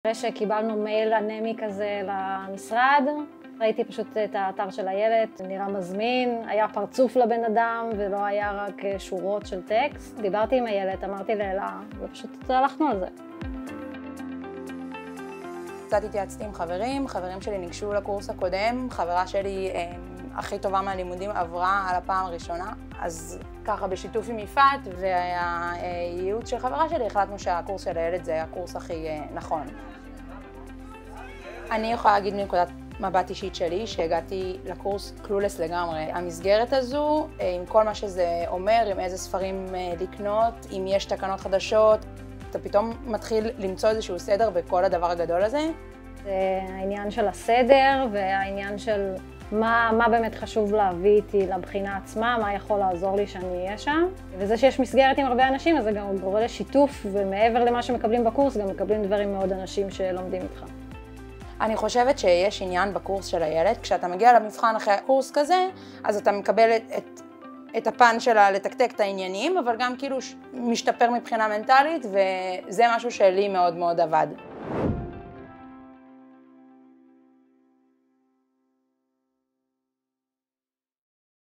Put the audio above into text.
אחרי שקיבלנו מייל אנמי כזה למשרד, ראיתי פשוט את האתר של הילד, נראה מזמין, היה פרצוף לבן אדם ולא היה רק שורות של טקסט. דיברתי עם הילד, אמרתי לאלה, ופשוט הלכנו על זה. קצת התייעצתי עם חברים שלי ניגשו לקורס הקודם, חברה שלי הכי טובה מהלימודים עברה על הפעם הראשונה, אז ככה בשיתוף עם יפעת והייעוץ של חברה שלי החלטנו שהקורס של הילד זה הקורס הכי נכון. אני יכולה להגיד מנקודת מבט אישית שלי שהגעתי לקורס קלולס לגמרי. המסגרת הזו, עם כל מה שזה אומר, עם איזה ספרים לקנות, אם יש תקנות חדשות, אתה פתאום מתחיל למצוא איזשהו סדר בכל הדבר הגדול הזה. זה העניין של הסדר והעניין של מה באמת חשוב להביא איתי לבחינה עצמה, מה יכול לעזור לי שאני אהיה שם. וזה שיש מסגרת עם הרבה אנשים, אז זה גם גורם לשיתוף, ומעבר למה שמקבלים בקורס, גם מקבלים דברים מאוד אנשים שלומדים איתך. אני חושבת שיש עניין בקורס של הילד. כשאתה מגיע למבחן אחרי קורס כזה, אז אתה מקבל את הפן שלה לתקתק את העניינים, אבל גם כאילו משתפר מבחינה מנטלית, וזה משהו שלי מאוד מאוד עבד.